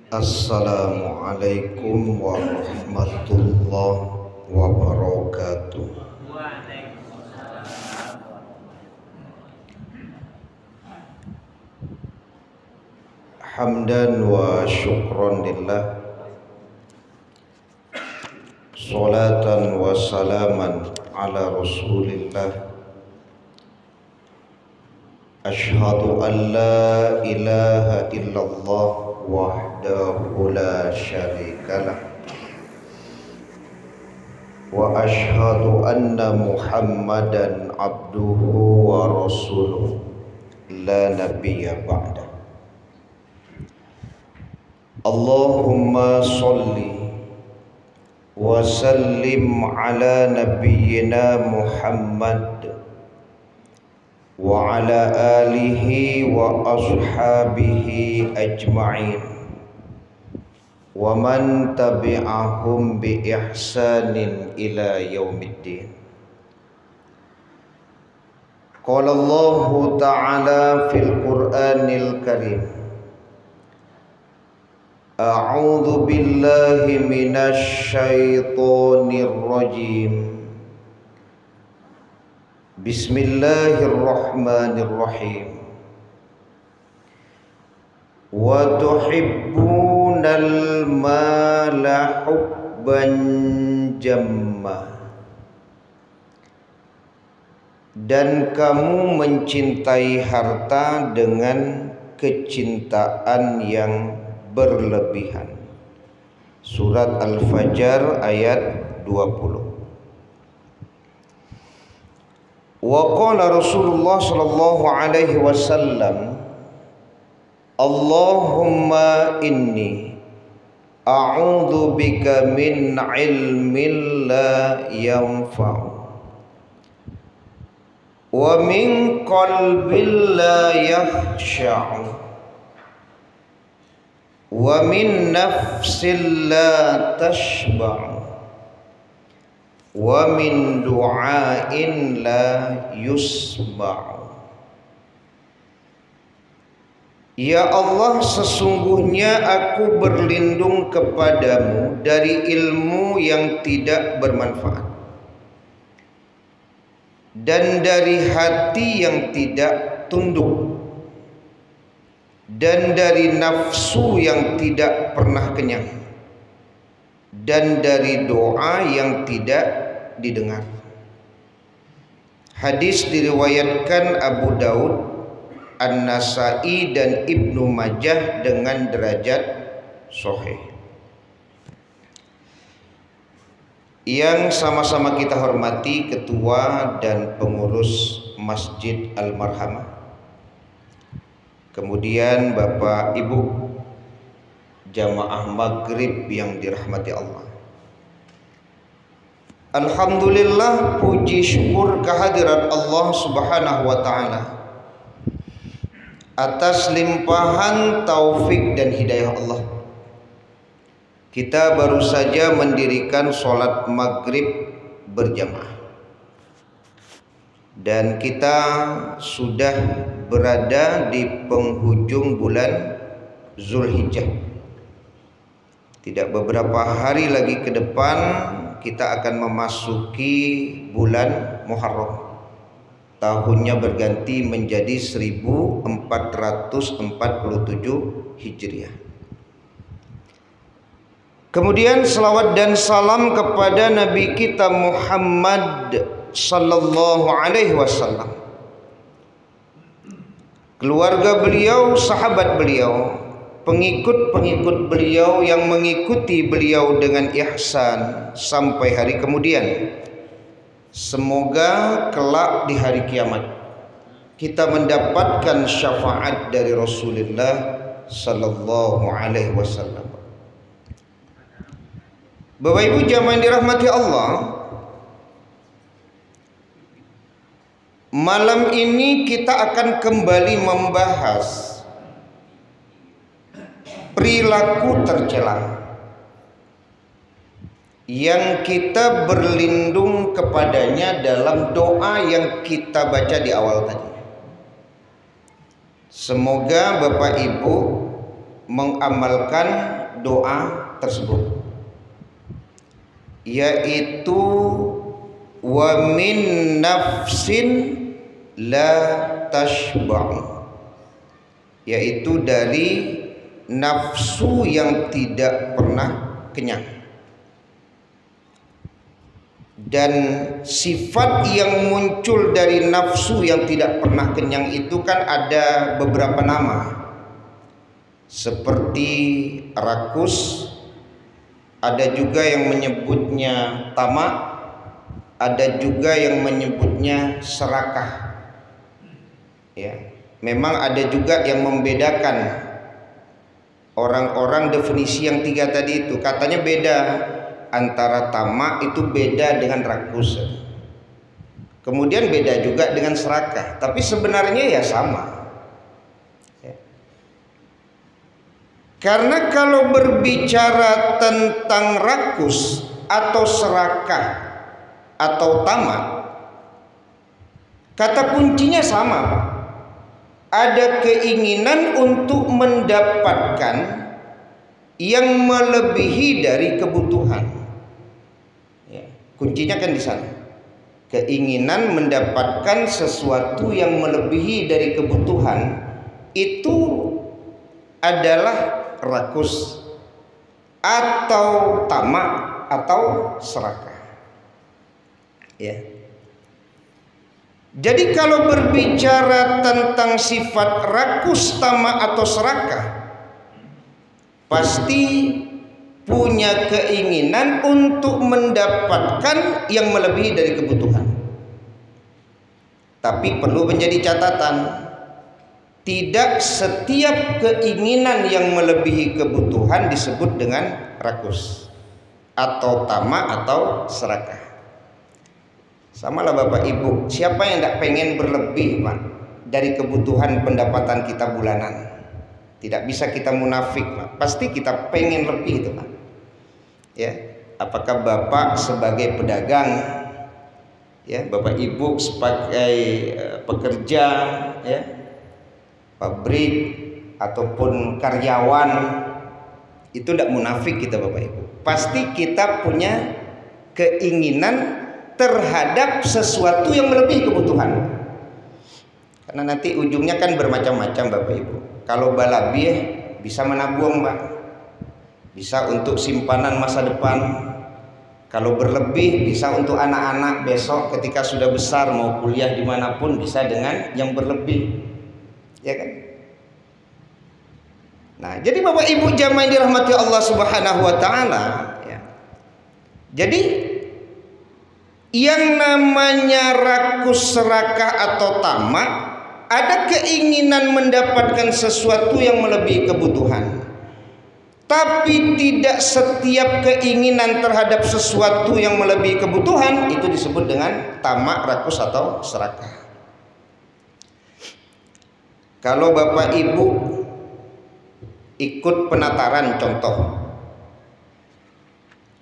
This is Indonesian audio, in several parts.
Assalamualaikum warahmatullahi wabarakatuh. Hamdan wa syukran lillah, salatan wa salaman ala rasulillah. Ashhadu an la ilaha illallah wahdahu la syarikalah, wa ashhadu anna Muhammadan abduhu wa rasuluh la nabiyya ba'da. Allahumma salli wa sallim ala nabiyyina Muhammad wa ala alihi wa ashabihi ajma'in wa man tabi'ahum bi ihsanin ila yaumiddin. Qala Allah ta'ala fil Qur'anil Karim, a'udzu billahi minasy syaithanir rajim. Bismillahirrahmanirrahim. Wa tuhibbunal mala hubban jamma, dan kamu mencintai harta dengan kecintaan yang berlebihan. Surat Al-Fajr ayat 20. Wa qala Rasulullah sallallahu alaihi wasallam, Allahumma inni a'udzu bika min ilmin la yanfa'u wa min qalbin la yakhsha'u wa min nafsin la tashba'u wa min du'ain la yusma'u. Ya Allah, sesungguhnya aku berlindung kepadamu dari ilmu yang tidak bermanfaat dan dari hati yang tidak tunduk dan dari nafsu yang tidak pernah kenyang dan dari doa yang tidak didengar. Hadis diriwayatkan Abu Daud, An-Nasa'i dan Ibnu Majah dengan derajat sahih. Yang sama-sama kita hormati ketua dan pengurus Masjid Al-Marhamah, kemudian Bapak Ibu jamaah maghrib yang dirahmati Allah. Alhamdulillah, puji syukur kehadirat Allah subhanahu wa ta'ala atas limpahan taufik dan hidayah Allah. Kita baru saja mendirikan sholat maghrib berjamaah, dan kita sudah berada di penghujung bulan Zulhijjah. Tidak beberapa hari lagi ke depan kita akan memasuki bulan Muharram. Tahunnya berganti menjadi 1447 Hijriah. Kemudian selawat dan salam kepada Nabi kita Muhammad sallallahu alaihi wasallam, keluarga beliau, sahabat beliau, pengikut-pengikut beliau yang mengikuti beliau dengan ihsan sampai hari kemudian. Semoga kelak di hari kiamat kita mendapatkan syafaat dari Rasulullah sallallahu alaihi wasallam. Bapak Ibu jamaah dirahmati Allah, malam ini kita akan kembali membahas perilaku tercela yang kita berlindung kepadanya dalam doa yang kita baca di awal tadi. Semoga Bapak Ibu mengamalkan doa tersebut, yaitu wa min nafsin la tashba'u, yaitu dari nafsu yang tidak pernah kenyang. Dan sifat yang muncul dari nafsu yang tidak pernah kenyang itu kan ada beberapa nama, seperti rakus, ada juga yang menyebutnya tamak, ada juga yang menyebutnya serakah. Ya, memang ada juga yang membedakan orang-orang definisi yang tiga tadi itu, katanya beda. Antara tamak itu beda dengan rakus, kemudian beda juga dengan serakah, tapi sebenarnya ya sama ya. Karena kalau berbicara tentang rakus atau serakah atau tamak, kata kuncinya sama, Pak. Ada keinginan untuk mendapatkan yang melebihi dari kebutuhan. Ya, kuncinya kan di sana. Keinginan mendapatkan sesuatu yang melebihi dari kebutuhan itu adalah rakus atau tamak atau serakah. Ya. Jadi kalau berbicara tentang sifat rakus, tamak atau serakah, pasti punya keinginan untuk mendapatkan yang melebihi dari kebutuhan. Tapi perlu menjadi catatan, tidak setiap keinginan yang melebihi kebutuhan disebut dengan rakus atau tamak atau serakah. Sama lah Bapak Ibu, siapa yang tidak pengen berlebih Pak dari kebutuhan pendapatan kita bulanan? Tidak bisa kita munafik Pak, pasti kita pengen lebih itu Pak. Ya, apakah Bapak sebagai pedagang, ya Bapak Ibu sebagai pekerja, ya pabrik ataupun karyawan, itu tidak munafik kita Bapak Ibu. Pasti kita punya keinginan terhadap sesuatu yang melebihi kebutuhan. Karena nanti ujungnya kan bermacam-macam Bapak Ibu. Kalau balabih bisa menabung Pak, bisa untuk simpanan masa depan. Kalau berlebih bisa untuk anak-anak besok ketika sudah besar mau kuliah dimanapun, bisa dengan yang berlebih, ya kan? Nah, jadi Bapak Ibu jamaah yang dirahmati Allah Subhanahu wa taala, ya. Jadi yang namanya rakus, serakah atau tamak, ada keinginan mendapatkan sesuatu yang melebihi kebutuhan. Tapi tidak setiap keinginan terhadap sesuatu yang melebihi kebutuhan itu disebut dengan tamak, rakus atau serakah. Kalau Bapak Ibu ikut penataran contoh,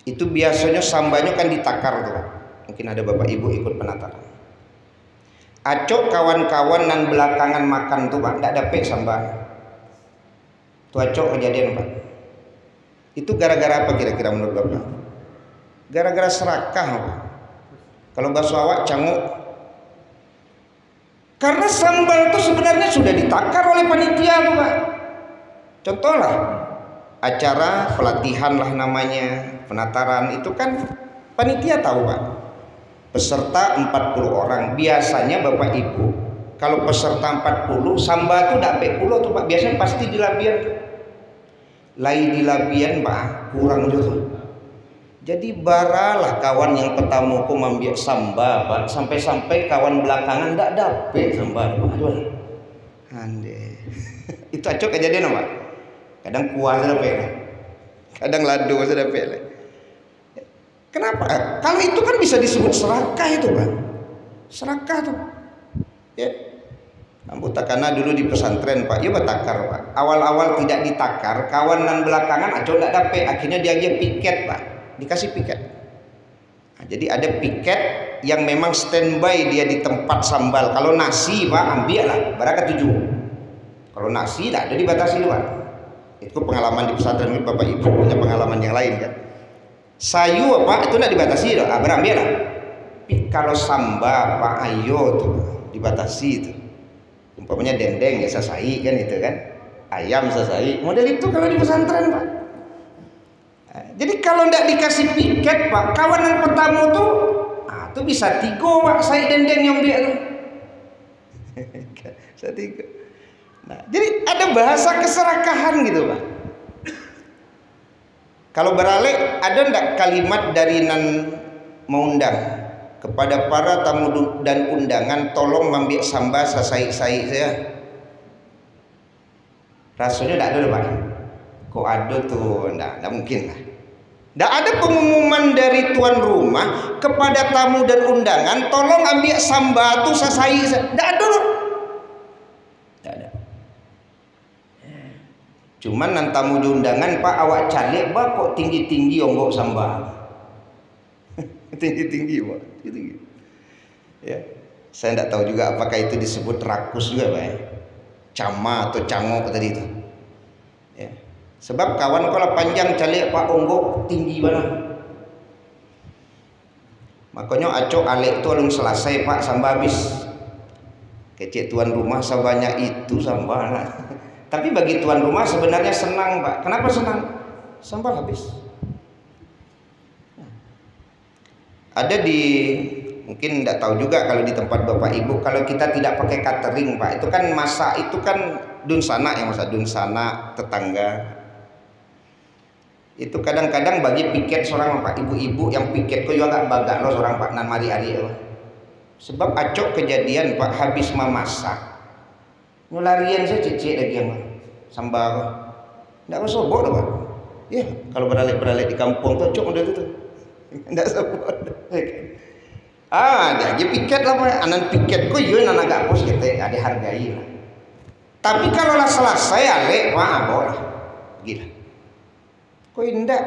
itu biasanya sambanya kan ditakar tuh. Mungkin ada Bapak Ibu ikut penataran. Acok kawan-kawan nan belakangan makan tuh Pak, tidak dapet sambal. Tuh acok kejadian Pak. Itu gara-gara apa kira-kira menurut Bapak? Gara-gara serakah Pak. Kalau bakso awak canguk. Karena sambal itu sebenarnya sudah ditakar oleh panitia tuh Pak. Contohlah acara pelatihan lah namanya, penataran itu kan panitia tahu Pak. Peserta 40 orang. Biasanya Bapak Ibu kalau peserta 40, sambal itu tidak puluh tuh Pak. Biasanya pasti di labian. Lain di labian Pak, kurang dulu. Jadi baralah kawan yang pertama ku ambil sambal Pak, sampai-sampai kawan belakangan tidak dapet sambal Pak. Aduh. Ande. Itu acok kejadian Pak. Kadang kuah sudah dapet. Kadang lado sudah dapet. Kenapa? Kalau itu kan bisa disebut serakah itu Pak. Serakah tuh. Ya. Anggota karena dulu di pesantren Pak, ya bertakar Pak. Awal-awal tidak ditakar, kawan dan belakangan aco tidak dapet. Akhirnya dia piket Pak, dikasih piket. Nah, jadi ada piket yang memang standby dia di tempat sambal. Kalau nasi Pak ambil lah, barakat 7. Kalau nasi tidak ada dibatasi Pak. Itu pengalaman di pesantren Bapak Ibu punya pengalaman yang lain kan. Sayu apa itu tidak dibatasi loh, berambil lah. Tapi kalau samba apa ayo tuh dibatasi itu. Umpamanya dendeng ya sasai kan itu kan, ayam sasai. Model itu kalau di pesantren Pak. Jadi kalau tidak dikasih piket Pak, kawanan petamu tuh, tuh bisa tigo Pak, saya dendeng yang dia tuh. Bisa tigo. Nah, jadi ada bahasa keserakahan gitu Pak. Kalau beralih ada ndak kalimat dari nan mengundang kepada para tamu dan undangan, tolong ambil samba sasai saya. Rasanya ndak ada loh Pak. Kok ada tuh? Ndak mungkin lah. Ndak ada pengumuman dari tuan rumah kepada tamu dan undangan, tolong ambil samba tuh sasai saya. Ndak ada loh. Ndak ada. Cuman nan tamu diundangan Pak awak calik Pak kok tinggi-tinggi onggok sambal. Tinggi-tinggi Pak, tinggi. Ya. Saya tidak tahu juga apakah itu disebut rakus juga Pak ya. Cama atau cangok tadi itu. Ya. Sebab kawan kalau panjang calik Pak onggok tinggi mana. Makanya acok alik itu alung selesai Pak sambal habis. Kecik tuan rumah sebanyak itu sambal. Tapi bagi tuan rumah sebenarnya senang Pak. Kenapa senang? Sambal habis. Ada di, mungkin tidak tahu juga kalau di tempat Bapak Ibu, kalau kita tidak pakai catering Pak, itu kan masak itu kan dunsana yang masak, dunsana tetangga. Itu kadang-kadang bagi piket seorang Pak, ibu-ibu yang piket kok juga bagak loh seorang Pak nan mari-ari. Sebab acok kejadian Pak habis memasak. Nularian saya cicik lagi yang sambal, tidak usah sobok Pak. Ya kalau beralih di kampung tuh cok udah itu, tidak sobok. Jadi piket lah Pak, anan piket kok yo nan agak pos kita ada hargai lah. Tapi kalau lah selesai alek Pak abolah, gila. Kok indah?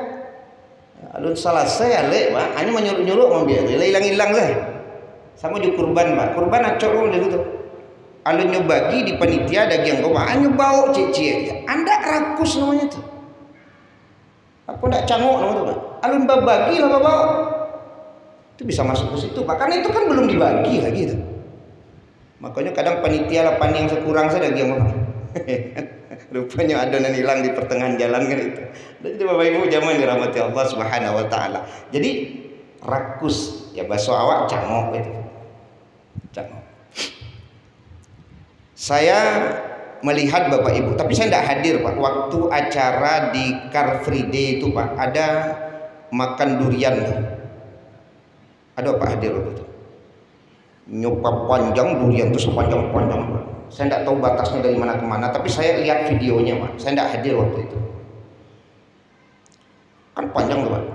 Alun selesai alek Pak, hanya menyuruh-nyuruh mau biar, hilang-hilang lah. Sama di kurban Pak, kurban acok loh udah gitu. Alun nyobagi di panitia daging koma, nyobau cicik, anda rakus namanya tuh. Aku ndak cangok namanya tuh Pak. Alun babagi lah bawa, itu bisa masuk ke situ Pak. Karena itu kan belum dibagi lagi tuh. Makanya kadang panitia lah yang sekurang saya daging koma. Rupanya adonan hilang di pertengahan jalan kan itu. Jadi Bapak Ibu zaman dirahmati Allah Subhanahu Wa Taala. Jadi rakus ya bahasa awak cangok itu, cangok. Saya melihat Bapak Ibu, tapi saya tidak hadir Pak waktu acara di Car Free Day itu Pak, ada makan durian. Ada Pak hadir waktu itu. Nyoba panjang durian itu sepanjang-panjang Pak. Saya tidak tahu batasnya dari mana ke mana, tapi saya lihat videonya Pak. Saya tidak hadir waktu itu. Kan panjang tuh Pak.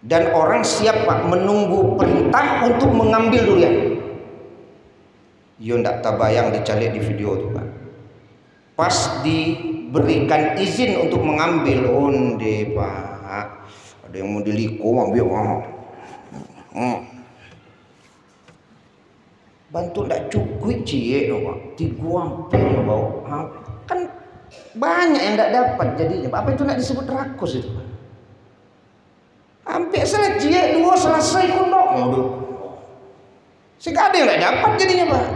Dan orang siap Pak menunggu perintah untuk mengambil durian. Yo ndak tabayang dicalik di video tuh Pak. Pas diberikan izin untuk mengambil onde Pak, ada yang mau diliko ambil bantu ndak cukup cie loh Pak, 3 ampe bau. Kan banyak yang ndak dapat jadinya. Apa itu ndak disebut rakus itu Pak? Ampe selesai cie 2 selesai kondok. Sehingga ada yang ndak dapat jadinya Pak.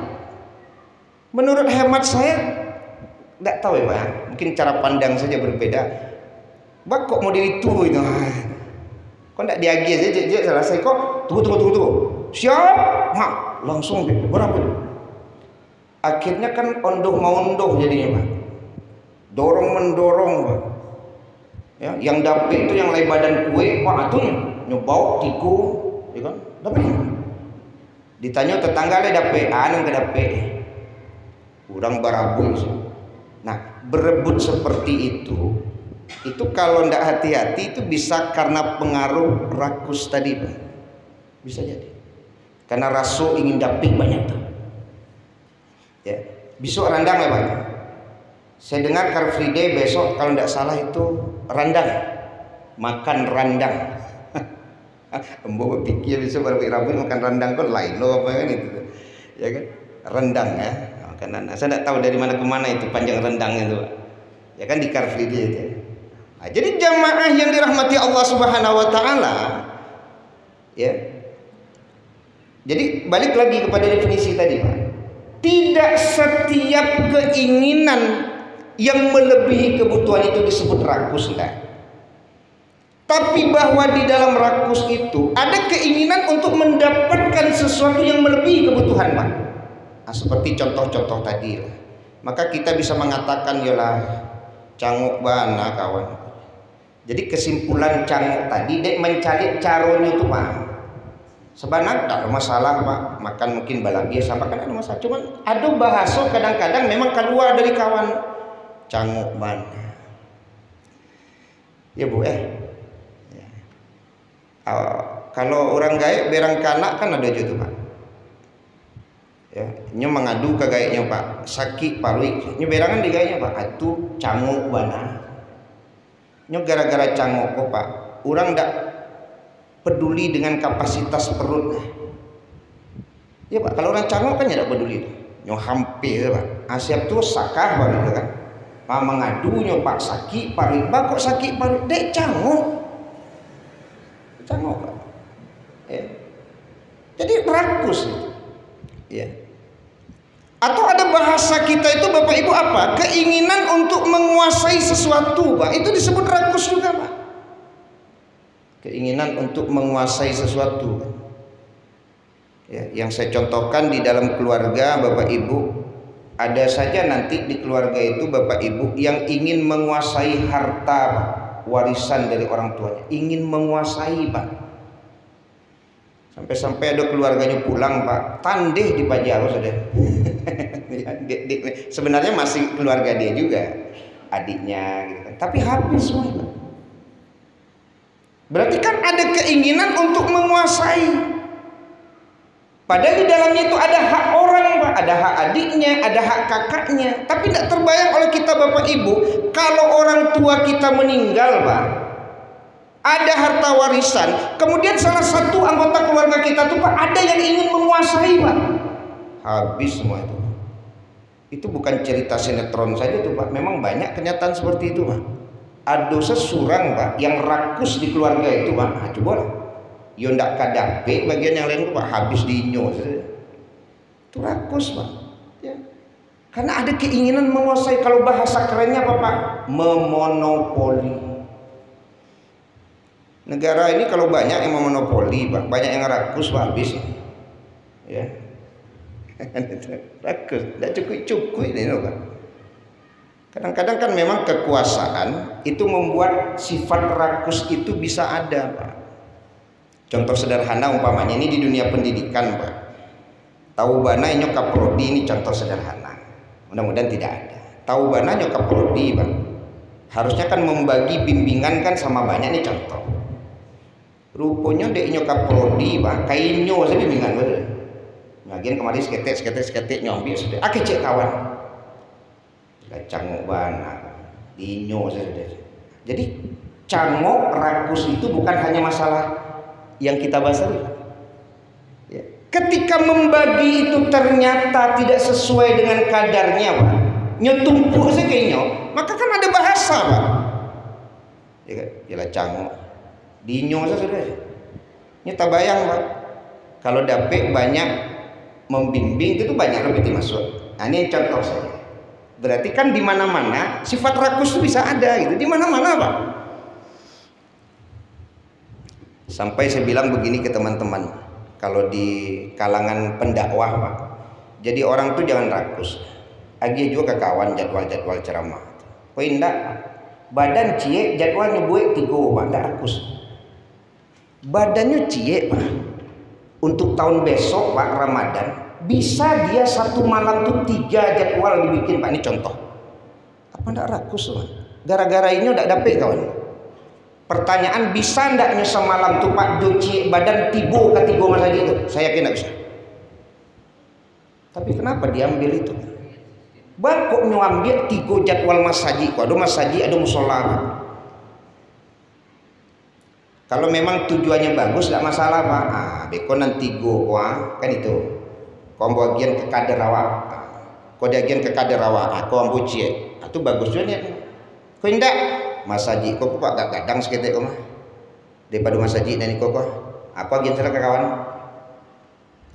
Menurut hemat saya, tidak tahu ya Pak, mungkin cara pandang saja berbeda. Pak kok model itu itu, kok tidak diagi aja, selesai kok, tunggu, siap, langsung berapa? Akhirnya kan ondoh jadinya Pak, dorong mendorong Pak. Ya, yang dapet itu yang lain badan kue, Pak atuh nyobau tiku, ya kan? Dapet. Ditanya tetangga le dapet, yang ke dapet. Kurang barabun. Nah, berebut seperti itu kalau ndak hati-hati itu bisa karena pengaruh rakus tadi Pak. Bisa jadi. Karena rasul ingin dapet banyak tuh. Ya, besok randang ya Pak. Saya dengar Car Free Day besok kalau ndak salah itu randang. Makan randang. Mbok pikir besok baru Rabu makan randang kok lain loh apa kan itu. Ya kan? Rendang ya. Karena saya tidak tahu dari mana ke mana itu panjang rendangnya itu Pak. Ya kan di Car Free Day itu. Nah, jadi jamaah yang dirahmati Allah Subhanahu wa taala, ya. Jadi balik lagi kepada definisi tadi, Pak. Tidak setiap keinginan yang melebihi kebutuhan itu disebut rakus, enggak. Tapi bahwa di dalam rakus itu ada keinginan untuk mendapatkan sesuatu yang melebihi kebutuhan, Pak. Nah, seperti contoh-contoh tadi lah. Maka kita bisa mengatakan yalah canguk bana kawan. Jadi kesimpulan canguk tadi dek mencari caranya itu, Pak. Sebenarnya tak ada masalah, Pak. Makan mungkin bala biasa, Pak, kan ada masalah. Cuman ada bahasa kadang-kadang memang keluar dari kawan canguk bana. Ya Bu, kalau orang gaek berang kanak kan ada juga, Pak. Ya, nyo mengadu ke gaeknya, Pak, sakit parui. Nyo berangan di gaeknya, Pak, atu canguk bana. Nyo gara-gara canguk kok, Pak. Orang ndak peduli dengan kapasitas perut. Ya, Pak, kalau orang canguk kan tidak peduli. Nyo hampir, Pak. Asyap tuh sakah baru itu kan. Pak mengadu nyo, Pak, sakit parui. Pak kok sakit parui? Dek canguk. Canguk, Pak. Ya. Jadi rakus itu. Ya. Atau ada bahasa kita itu Bapak Ibu apa? Keinginan untuk menguasai sesuatu, Pak. Itu disebut rakus juga, Pak. Keinginan untuk menguasai sesuatu. Ya, yang saya contohkan di dalam keluarga Bapak Ibu, ada saja nanti di keluarga itu Bapak Ibu yang ingin menguasai harta, Pak. Warisan dari orang tuanya, ingin menguasai, Pak. Sampai-sampai ada keluarganya pulang, Pak, tandeh di Pajaro sudah. Sebenarnya masih keluarga dia juga, adiknya gitu kan. Tapi habis semua, Pak. Berarti kan ada keinginan untuk menguasai. Padahal di dalamnya itu ada hak orang, Pak, ada hak adiknya, ada hak kakaknya. Tapi tidak terbayang oleh kita Bapak Ibu, kalau orang tua kita meninggal, Pak, ada harta warisan, kemudian salah satu anggota keluarga kita tuh, Pak, ada yang ingin menguasai, Pak. Habis semua itu. Itu bukan cerita sinetron saja tuh, Pak. Memang banyak kenyataan seperti itu, Pak. Ada seseorang, Pak, yang rakus di keluarga itu, Pak. Nah, coba lah. Yo ndak kadape bagian yang lain, Pak, habis dinyo. Itu rakus, Pak. Ya. Karena ada keinginan menguasai. Kalau bahasa kerennya apa, Pak? Memonopoli. Negara ini kalau banyak yang memonopoli, Pak, banyak yang rakus, Pak, habis. Ya. Rakus, tidak cukup ini, Pak. Kadang-kadang kan memang kekuasaan itu membuat sifat rakus itu bisa ada, Pak. Contoh sederhana umpamanya ini di dunia pendidikan, Pak. Tahu bana nyokap prodi, ini contoh sederhana. Mudah-mudahan tidak ada. Tahu bana nyokap prodi, Pak. Harusnya kan membagi bimbingan kan sama banyak, nih contoh. Rupanya dek nyokap prodi, Pak, kainyo saya bimbingan betul. Bagian kemarin seketek nyombi sudah. Cek kawan. Cangok bana, dinyo sudah. Jadi cangok rakus itu bukan hanya masalah yang kita bahas tadi. Ya. Ketika membagi itu ternyata tidak sesuai dengan kadarnya, Pak, nyotumpuk saja kayaknya, maka kan ada bahasa, Pak. Ya kan, jelas cangok, dinyo saja sudah. Nyata bayang, Pak, kalau dapet banyak membimbing itu banyak lebih dimasuk. Nah, ini contoh saja. Berarti kan di mana-mana sifat rakus itu bisa ada, gitu. Di mana-mana, Pak. Sampai saya bilang begini ke teman-teman, kalau di kalangan pendakwah, Pak, jadi orang tuh jangan rakus. Agi juga ke kawan jadwal-jadwal ceramah. Poin enggak, badan cie jadwalnya buat 3, Pak, enggak rakus. Badannya cie, Pak. Untuk tahun besok, Pak, Ramadan, bisa dia satu malam tuh 3 jadwal dibikin, Pak. Ini contoh. Apa enggak rakus, Pak? Gara-gara ini enggak dapet, kawan. Pertanyaan, bisa ndaknya semalam tuh Pak doci badan tibo ke 3 masa itu? Saya yakin nggak bisa. Tapi kenapa dia ambil itu? Kok nyambil 3 jadwal masaji? Kok ada masaji, ada musola. Kalau memang tujuannya bagus, nggak masalah, Pak. Beko nanti goa kan itu. Kau bagian ke kader awak, kau bagian ke kader awak, kau ambucie. Itu bagus juga nih. Kau indak masajid kau pak gak kadang seketek kau mah daripada masajid dan kau aku agen salah kawan.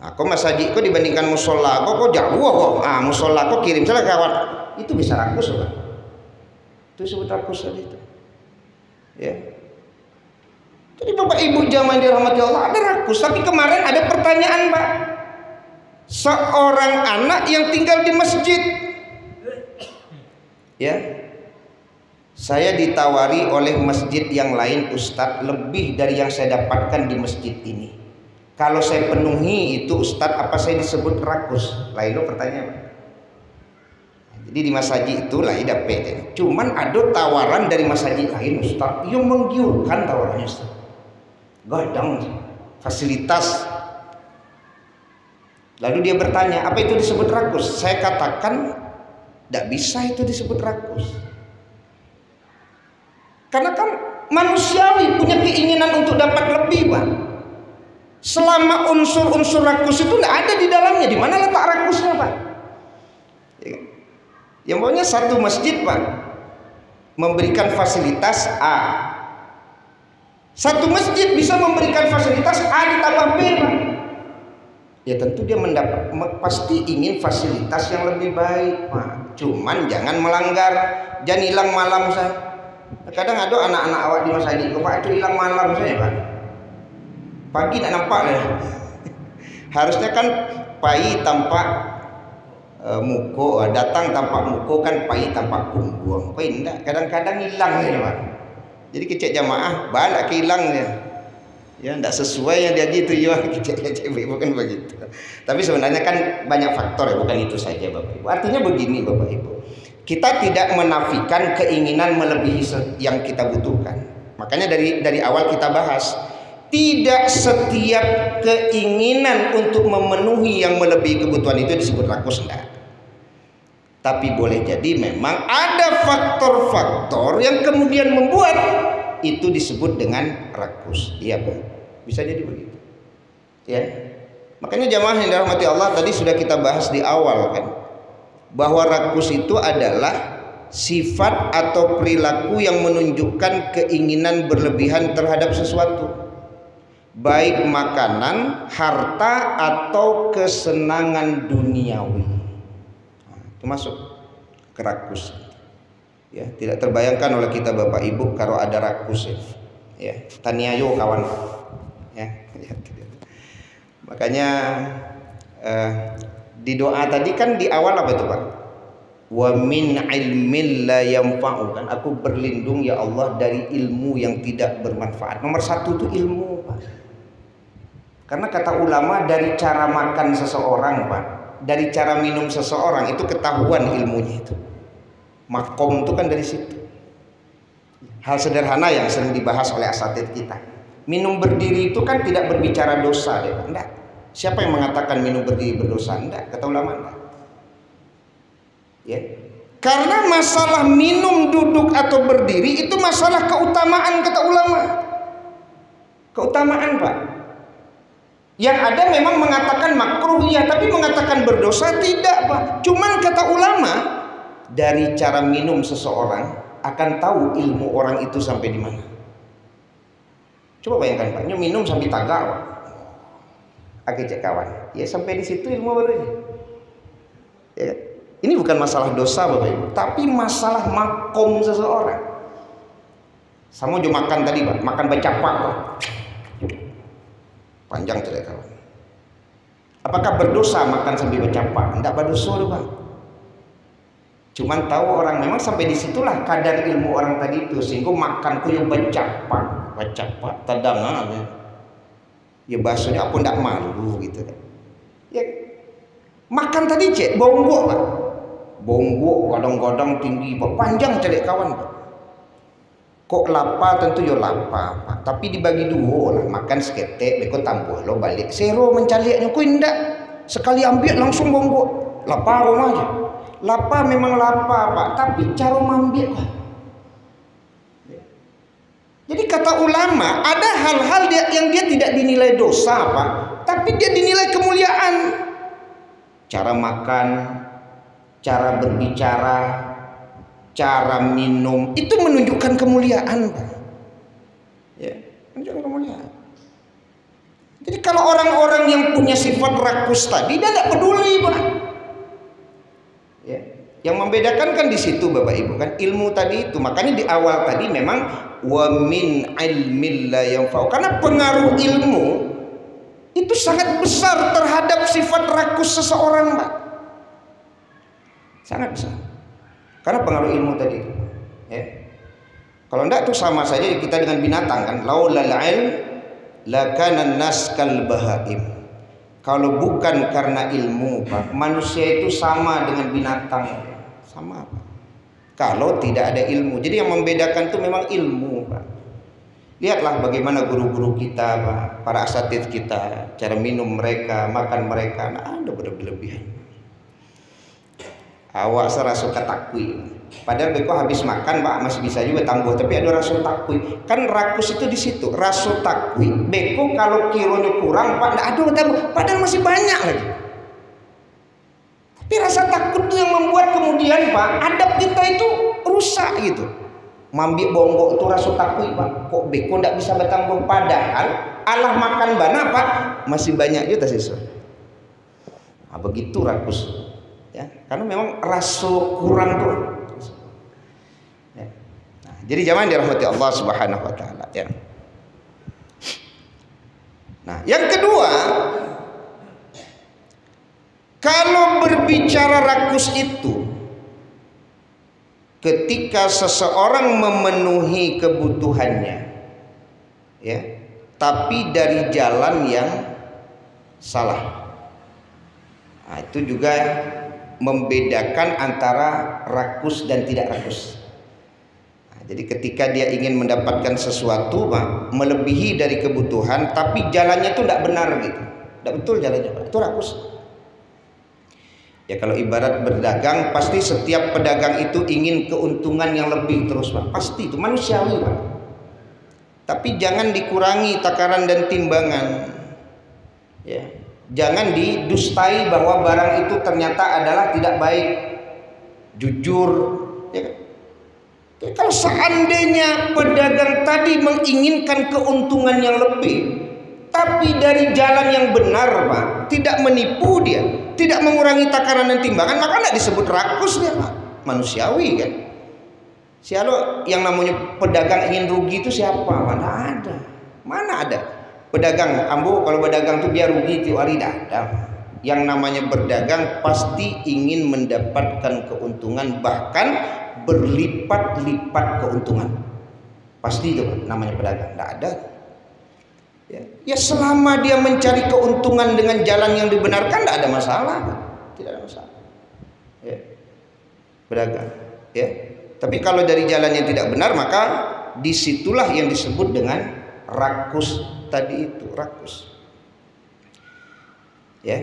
Aku masajid kau dibandingkan musola kau jauh kok. Musola kau kirim salah kawan. Itu bisa rakus kan? Itu disebut rakus tadi itu. Ya. Jadi Bapak Ibu jamaah dirahmati Allah ada rakus. Tapi kemarin ada pertanyaan Pak. Seorang anak yang tinggal di masjid. Ya. Saya ditawari oleh masjid yang lain Ustadz lebih dari yang saya dapatkan di masjid ini. Kalau saya penuhi itu Ustadz apa saya disebut rakus? Lain lo pertanyaan. Jadi di masjid itu lah dapat. Cuman ada tawaran dari masjid lain Ustadz yang menggiurkan tawarannya Ustadz. Gadang fasilitas. Lalu dia bertanya apa itu disebut rakus? Saya katakan tidak bisa itu disebut rakus. Karena kan manusiawi punya keinginan untuk dapat lebih Pak. Selama unsur-unsur rakus itu tidak ada di dalamnya, di mana letak rakusnya Pak? Yang pokoknya satu masjid Pak memberikan fasilitas A. Satu masjid bisa memberikan fasilitas A ditambah B Pak. Ya tentu dia pasti ingin fasilitas yang lebih baik Pak. Cuman jangan melanggar, jangan hilang malam saya. Kadang ada anak-anak awak di masjid, Pak itu hilang malam saya Pak. Pagi tak nampak lah. Harusnya kan pai tampak muko, datang tampak muko kan pai tampak punggung. Kok indah, kadang-kadang hilang ya Pak. Jadi kecek jamaah balik hilang dia. Ya tidak sesuai yang dia gitu ya kecek-kecek bukan begitu. Tapi sebenarnya kan banyak faktor ya, bukan itu saja Bapak Ibu. Artinya begini Bapak Ibu. Kita tidak menafikan keinginan melebihi yang kita butuhkan. Makanya dari awal kita bahas, tidak setiap keinginan untuk memenuhi yang melebihi kebutuhan itu disebut rakus enggak. Tapi boleh jadi memang ada faktor-faktor yang kemudian membuat itu disebut dengan rakus. Iya Pak. Bisa jadi begitu. Ya. Makanya jamaah yang dirahmati Allah tadi sudah kita bahas di awal kan. Bahwa rakus itu adalah sifat atau perilaku yang menunjukkan keinginan berlebihan terhadap sesuatu, baik makanan, harta atau kesenangan duniawi. Itu masuk ke rakus. Ya, tidak terbayangkan oleh kita Bapak Ibu kalau ada rakus ya. Taniayo kawan. Ya. Makanya di doa tadi kan di awal apa itu Pak? Wa min ilmin la yanfa'u, kan aku berlindung ya Allah dari ilmu yang tidak bermanfaat. Nomor satu itu ilmu Pak. Karena kata ulama dari cara makan seseorang Pak, dari cara minum seseorang itu ketahuan ilmunya itu. Makom itu kan dari situ. Hal sederhana yang sering dibahas oleh asatidz kita. Minum berdiri itu kan tidak berbicara dosa deh Pak. Enggak. Siapa yang mengatakan minum berdiri berdosa? Enggak, kata ulama enggak. Ya. Karena masalah minum, duduk atau berdiri itu masalah keutamaan kata ulama. Keutamaan Pak. Yang ada memang mengatakan makruh ya, tapi mengatakan berdosa tidak Pak. Cuman kata ulama dari cara minum seseorang akan tahu ilmu orang itu sampai di mana. Coba bayangkan Pak, minum sampai tagak Pak. Agak cek kawan, ya sampai di situ ilmu baru ini. Ya, ini bukan masalah dosa Bapak Ibu, tapi masalah makom seseorang. Sama juga makan tadi Pak, makan bacapak Pak. Panjang tidak kawan. Apakah berdosa makan sambil bacapak? Tidak berdosa loh Pak. Cuman tahu orang memang sampai disitulah kadar ilmu orang tadi itu, sehingga makanku yang bacapak tadangan ya. Ya bahasanya aku ndak malu gitu kan. Ya makan tadi cek bonggok Pak. Bonggok kadang-kadang tinggi Pak, panjang cedek kawan Pak. Kok lapa tentu yo lapa Pak, tapi dibagi dua lah, makan seketek beko tambah lo balik. Sero mencaliaknya ku indak. Sekali ambil langsung bonggok. Lapa rumah aja. Lapa memang lapa Pak, tapi cara mambil Pak. Jadi kata ulama ada hal-hal yang dia tidak dinilai dosa Pak, tapi dia dinilai kemuliaan. Cara makan, cara berbicara, cara minum itu menunjukkan kemuliaan, Pak. Ya, menunjukkan kemuliaan. Jadi kalau orang-orang yang punya sifat rakus tadi, dia nggak peduli, Pak. Ya, yang membedakan kan di situ, Bapak Ibu, kan ilmu tadi itu. Makanya di awal tadi memang wa min ilmin la yanfa'u, karena pengaruh ilmu itu sangat besar terhadap sifat rakus seseorang, Pak. Sangat besar. Karena pengaruh ilmu tadi itu. Ya. Kalau enggak tuh sama saja kita dengan binatang kan. Laulal ilm lakana nas kal bahaim. Kalau bukan karena ilmu, Pak, manusia itu sama dengan binatang. Sama, Pak. Kalau tidak ada ilmu. Jadi yang membedakan itu memang ilmu, Pak. Lihatlah bagaimana guru-guru kita, Pak, para asatidz kita, cara minum mereka, makan mereka, nah, ada berlebihan. Awak serasa takwi. Padahal beko habis makan, Pak, masih bisa juga tangguh, tapi ada rasa takwi. Kan rakus itu di situ, rasa takwi. Beko kalau kilonya kurang, Pak, enggak ada tangguh. Padahal masih banyak lagi. Tapi rasa takut itu yang membuat kemudian, Pak, adab kita itu rusak gitu. Mambi bonggok itu rasa takwi, Pak. Kok beko enggak bisa bertangguh, padahal Allah makan bana, Pak, masih banyak juga siswa. Nah, begitu rakus. Ya, karena memang rasa kurang tuh. Ya. Nah, jadi jangan dirahmati Allah Subhanahu wa taala, ya. Nah, yang kedua, kalau berbicara rakus itu ketika seseorang memenuhi kebutuhannya, ya, tapi dari jalan yang salah. Nah, itu juga membedakan antara rakus dan tidak rakus. Nah, jadi ketika dia ingin mendapatkan sesuatu, Pak, melebihi dari kebutuhan, tapi jalannya itu tidak benar gitu, tidak betul jalannya, Pak, itu rakus. Ya kalau ibarat berdagang, pasti setiap pedagang itu ingin keuntungan yang lebih terus, Pak, pasti itu manusiawi, Pak. Tapi jangan dikurangi takaran dan timbangan, ya. Jangan didustai bahwa barang itu ternyata adalah tidak baik, jujur, ya kan? Jadi kalau seandainya pedagang tadi menginginkan keuntungan yang lebih, tapi dari jalan yang benar, Pak, tidak menipu dia, tidak mengurangi takaran dan timbangan, maka tidak disebut rakus dia, Pak, manusiawi kan. Siapa yang namanya pedagang ingin rugi itu siapa? Mana ada? Mana ada? Pedagang, ambo kalau berdagang tuh biar rugi tiap hari, tidak ada. Yang namanya berdagang pasti ingin mendapatkan keuntungan, bahkan berlipat-lipat keuntungan. Pasti itu namanya pedagang, tidak ada. Ya selama dia mencari keuntungan dengan jalan yang dibenarkan, tidak ada masalah, tidak ada masalah. Ya. Pedagang, ya. Tapi kalau dari jalan yang tidak benar, maka disitulah yang disebut dengan rakus tadi itu, rakus. Ya.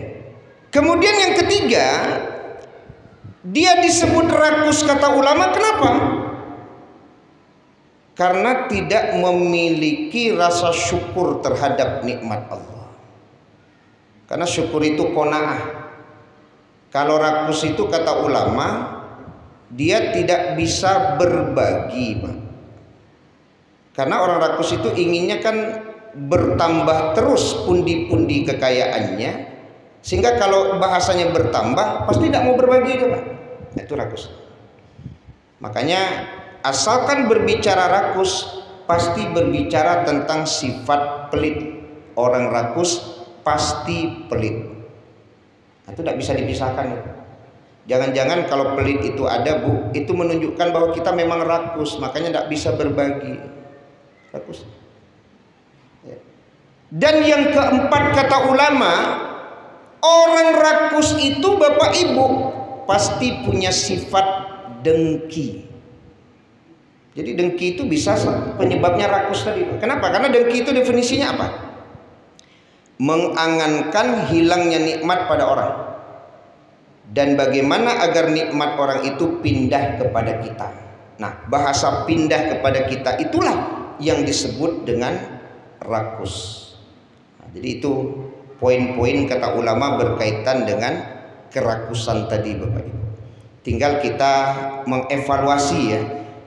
Kemudian yang ketiga, dia disebut rakus kata ulama, kenapa? Karena tidak memiliki rasa syukur terhadap nikmat Allah. Karena syukur itu qanaah. Kalau rakus itu kata ulama, dia tidak bisa berbagi, Pak. Karena orang rakus itu inginnya kan bertambah terus pundi-pundi kekayaannya, sehingga kalau bahasanya bertambah pasti tidak mau berbagi itu, Pak. Itu rakus. Makanya asalkan berbicara rakus pasti berbicara tentang sifat pelit. Orang rakus pasti pelit. Nah, itu tidak bisa dipisahkan. Jangan-jangan kalau pelit itu ada, Bu, itu menunjukkan bahwa kita memang rakus, makanya tidak bisa berbagi. Rakus. Ya. Dan yang keempat kata ulama, orang rakus itu Bapak Ibu pasti punya sifat dengki. Jadi dengki itu bisa penyebabnya rakus tadi. Kenapa? Karena dengki itu definisinya apa? Mengangankan hilangnya nikmat pada orang. Dan bagaimana agar nikmat orang itu pindah kepada kita. Nah, bahasa pindah kepada kita itulah yang disebut dengan rakus. Nah, jadi itu poin-poin kata ulama berkaitan dengan kerakusan tadi, Bapak Ibu. Tinggal kita mengevaluasi ya,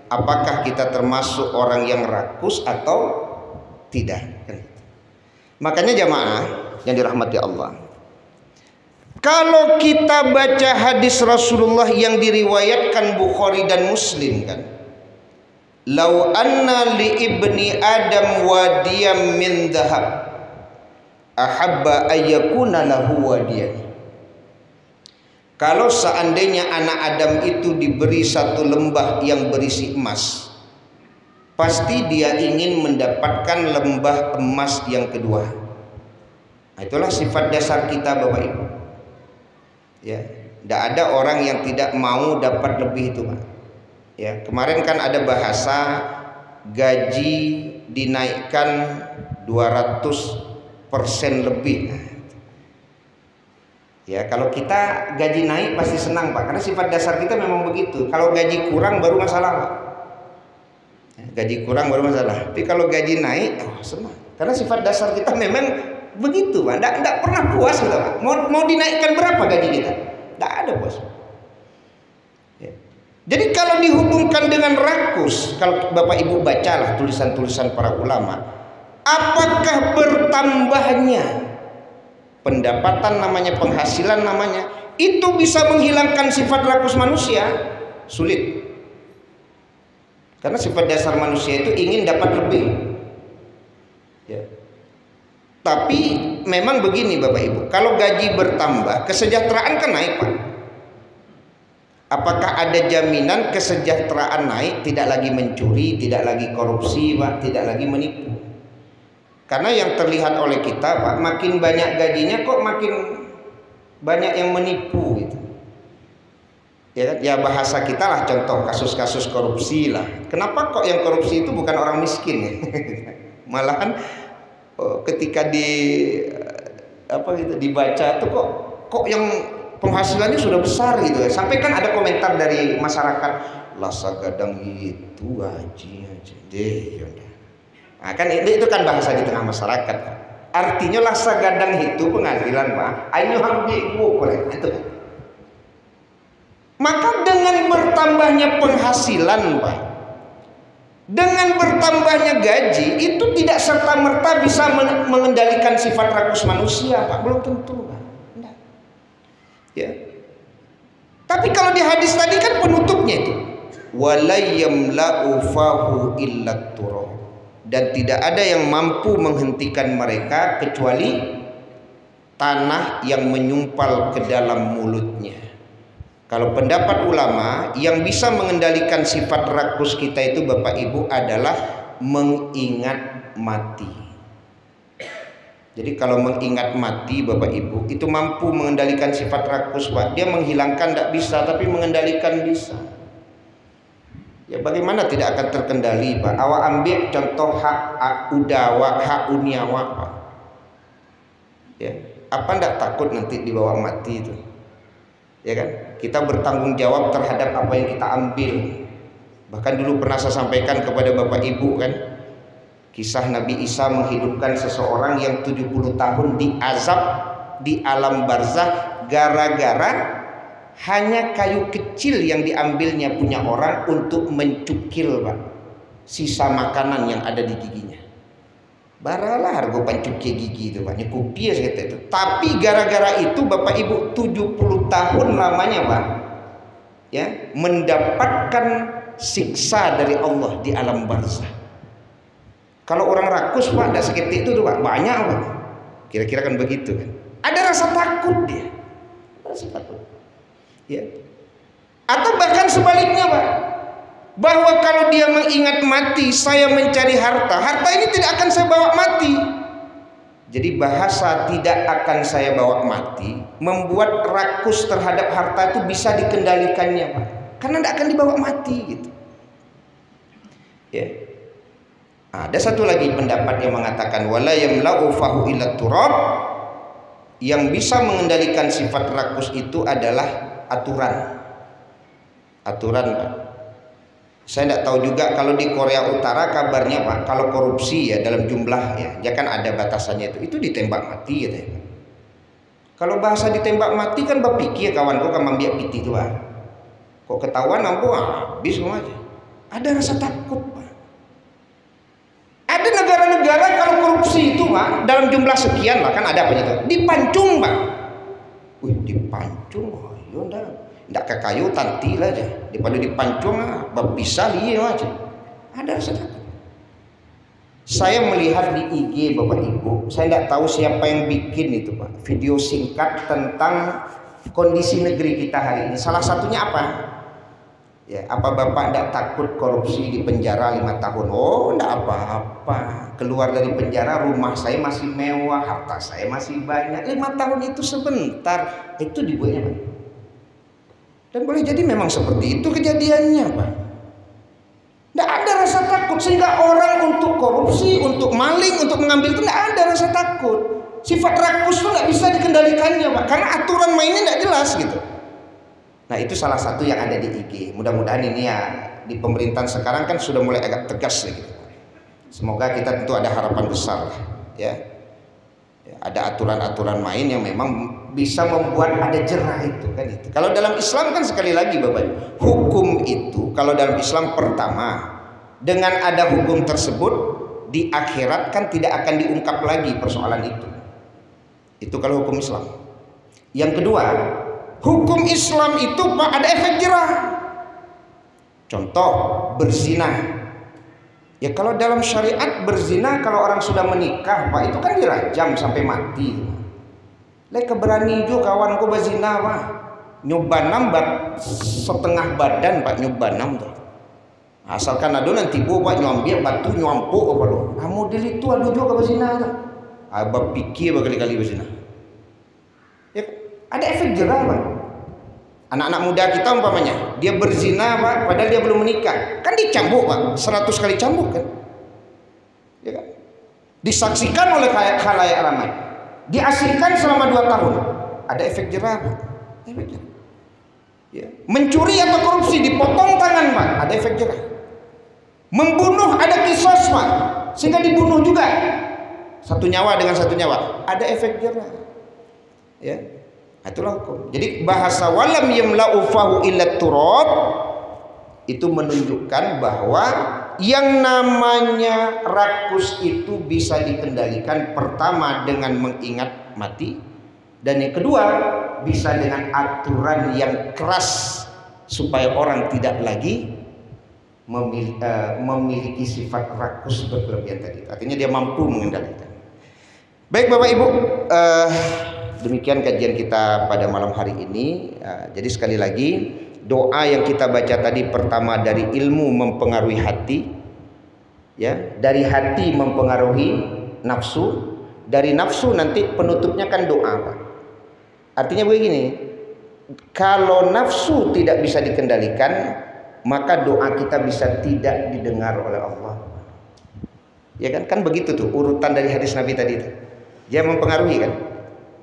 apakah kita termasuk orang yang rakus atau tidak. Makanya jamaah yang dirahmati Allah, kalau kita baca hadis Rasulullah yang diriwayatkan Bukhari dan Muslim kan, lau anna li ibni Adam wadiyam min dhahab ahabba ayyakuna lahu wadiyan. Kalau seandainya anak Adam itu diberi satu lembah yang berisi emas, pasti dia ingin mendapatkan lembah emas yang kedua. Nah, itulah sifat dasar kita Bapak Ibu. Ya, tidak ada orang yang tidak mau dapat lebih itu, Pak. Ya, kemarin kan ada bahasa gaji dinaikkan 200% lebih. Ya, kalau kita gaji naik pasti senang Pak, karena sifat dasar kita memang begitu. Kalau gaji kurang baru masalah Pak. Gaji kurang baru masalah. Tapi kalau gaji naik, oh senang. Karena sifat dasar kita memang begitu Pak. Tidak pernah puas kita Pak. Mau dinaikkan berapa gaji kita? Tidak ada bos. Ya. Jadi kalau dihubungkan dengan rakus, kalau Bapak Ibu bacalah tulisan-tulisan para ulama, apakah bertambahnya pendapatan namanya, penghasilan namanya, itu bisa menghilangkan sifat rakus manusia? Sulit. Karena sifat dasar manusia itu ingin dapat lebih. Ya. Tapi memang begini Bapak Ibu, kalau gaji bertambah, kesejahteraan kan naik Pak. Apakah ada jaminan kesejahteraan naik, tidak lagi mencuri, tidak lagi korupsi Pak, tidak lagi menipu? Karena yang terlihat oleh kita Pak, makin banyak gajinya kok makin banyak yang menipu gitu. Ya bahasa kita lah, contoh kasus-kasus korupsi lah. Kenapa kok yang korupsi itu bukan orang miskin ya? Malahan ketika dibaca tuh kok yang penghasilannya sudah besar gitu ya. Sampai kan ada komentar dari masyarakat, lasa gadang itu gaji aja deh. Nah, kan itu kan bahasa di tengah masyarakat. Artinya lasa gadang itu penghasilan Pak. Ayo ambil itu. Maka dengan bertambahnya penghasilan Pak, dengan bertambahnya gaji, itu tidak serta-merta bisa mengendalikan sifat rakus manusia Pak. Belum tentu Pak. Enggak. Ya. Tapi kalau di hadis tadi kan penutupnya itu, walayyamla'u fahu illat turab, dan tidak ada yang mampu menghentikan mereka kecuali tanah yang menyumpal ke dalam mulutnya. Kalau pendapat ulama, yang bisa mengendalikan sifat rakus kita itu Bapak Ibu adalah mengingat mati. Jadi kalau mengingat mati Bapak Ibu, itu mampu mengendalikan sifat rakus Pak. Dia menghilangkan tidak bisa, tapi mengendalikan bisa. Ya bagaimana tidak akan terkendali Pak? Awak ambil contoh hak udawa, hak unyawa Pak. Ya, apa ndak takut nanti dibawa mati itu? Ya kan? Kita bertanggung jawab terhadap apa yang kita ambil. Bahkan dulu pernah saya sampaikan kepada Bapak Ibu kan, kisah Nabi Isa menghidupkan seseorang yang 70 tahun diazab di alam barzah gara-gara hanya kayu kecil yang diambilnya punya orang untuk mencukil Pak, sisa makanan yang ada di giginya. Baralah harga pancukil gigi itu Pak, kopi ya kata itu. Tapi gara-gara itu Bapak Ibu 70 tahun lamanya Pak, ya, mendapatkan siksa dari Allah di alam barzah. Kalau orang rakus Pak, tidak seketik itu tuh Pak, banyak Pak. Kira-kira kan begitu kan. Ada rasa takut dia, rasa takut. Ya. Atau bahkan sebaliknya Pak, bahwa kalau dia mengingat mati, saya mencari harta, harta ini tidak akan saya bawa mati. Jadi bahasa tidak akan saya bawa mati membuat rakus terhadap harta itu bisa dikendalikannya Pak, karena tidak akan dibawa mati gitu. Ya. Ada satu lagi pendapat yang mengatakan wala yamla'u fahu illa turab, yang bisa mengendalikan sifat rakus itu adalah aturan Pak. Saya tidak tahu juga kalau di Korea Utara kabarnya Pak, kalau korupsi ya dalam jumlah ya kan ada batasannya itu ditembak mati gitu ya. Kalau bahasa ditembak mati kan berpikir kawanku kan mambiak piti itu Pak. Kok ketahuan ampun habis semua aja. Ada rasa takut, Pak. Ada negara-negara kalau korupsi itu, Pak, dalam jumlah sekian lah, kan ada apa itu? Dipancung, Pak. Wih, dipancung, ayo ndak ke kayu tanti lah aja. Daripada dipancung, bisa liya aja. Ada rasa takut. Saya melihat di IG Bapak Ibu, saya tidak tahu siapa yang bikin itu, Pak, video singkat tentang kondisi negeri kita hari ini. Salah satunya apa? Ya, apa Bapak tidak takut korupsi di penjara 5 tahun? Oh, tidak apa-apa. Keluar dari penjara, rumah saya masih mewah, harta saya masih banyak. 5 tahun itu sebentar. Itu dibuatnya, Pak. Dan boleh jadi memang seperti itu kejadiannya, Pak. Tidak ada rasa takut, sehingga orang untuk korupsi, untuk maling, untuk mengambil itu tidak ada rasa takut. Sifat rakus itu tidak bisa dikendalikannya, Pak, karena aturan mainnya tidak jelas gitu. Nah, itu salah satu yang ada di IG. Mudah-mudahan ini ya di pemerintahan sekarang kan sudah mulai agak tegas gitu. Semoga kita tentu ada harapan besar ya. Ada aturan-aturan main yang memang bisa membuat ada jerah itu kan itu. Kalau dalam Islam kan sekali lagi Bapak, hukum itu kalau dalam Islam pertama dengan ada hukum tersebut di akhirat kan tidak akan diungkap lagi persoalan itu. Itu kalau hukum Islam. Yang kedua, hukum Islam itu Pak ada efek jerah. Contoh berzina. Ya kalau dalam syariat berzina kalau orang sudah menikah Pak itu kan dirajam sampai mati. Lek keberani juga kawanku berzina Pak. Nyobanam setengah badan Pak nyobanam tuh. Asalkan ada nanti Pak nyambil batu nyampuk apa lo. Model itu ada juga berzina tuh. Abah pikir berkali-kali berzina. Ya ada efek jerah Pak. Anak-anak muda kita umpamanya dia berzina Pak, padahal dia belum menikah, kan dicambuk Pak, 100 kali cambuk kan, ya kan? Disaksikan oleh khalayak ramai, diasingkan selama 2 tahun, ada efek jerah Pak, efek jerah. Ya. Mencuri atau korupsi dipotong tangan Pak, ada efek jerah. Membunuh ada kisos Pak, sehingga dibunuh juga, 1 nyawa dengan 1 nyawa, ada efek jerah. Ya. Itulah hukum. Jadi bahasa walam yamla'u fahu illa turab itu menunjukkan bahwa yang namanya rakus itu bisa dikendalikan pertama dengan mengingat mati, dan yang kedua bisa dengan aturan yang keras supaya orang tidak lagi memiliki sifat rakus berlebihan tadi. Artinya dia mampu mengendalikan. Baik Bapak Ibu, demikian kajian kita pada malam hari ini. Jadi sekali lagi doa yang kita baca tadi pertama dari ilmu mempengaruhi hati, ya, dari hati mempengaruhi nafsu, dari nafsu nanti penutupnya kan doa Pak. Artinya begini, kalau nafsu tidak bisa dikendalikan maka doa kita bisa tidak didengar oleh Allah. Ya kan? Kan begitu tuh urutan dari hadis Nabi tadi itu. Dia mempengaruhi kan?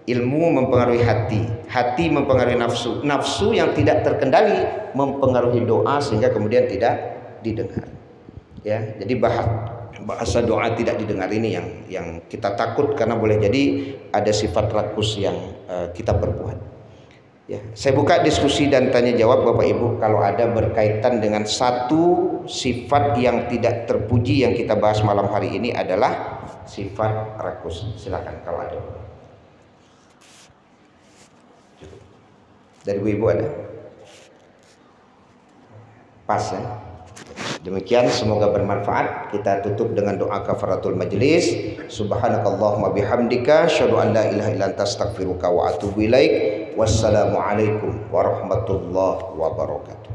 Ilmu mempengaruhi hati, hati mempengaruhi nafsu, nafsu yang tidak terkendali mempengaruhi doa sehingga kemudian tidak didengar. Ya, jadi bahasa doa tidak didengar ini yang kita takut karena boleh jadi ada sifat rakus yang kita perbuat. Ya, saya buka diskusi dan tanya jawab Bapak Ibu kalau ada berkaitan dengan satu sifat yang tidak terpuji yang kita bahas malam hari ini adalah sifat rakus. Silakan kalau ada. Dari ibu ada? Pas ya. Demikian semoga bermanfaat. Kita tutup dengan doa kafaratul majlis. Subhanakallahumma bihamdika asyhadu an la ilaha illa anta astaghfiruka wa atubu ilaik. Wassalamualaikum warahmatullahi wabarakatuh.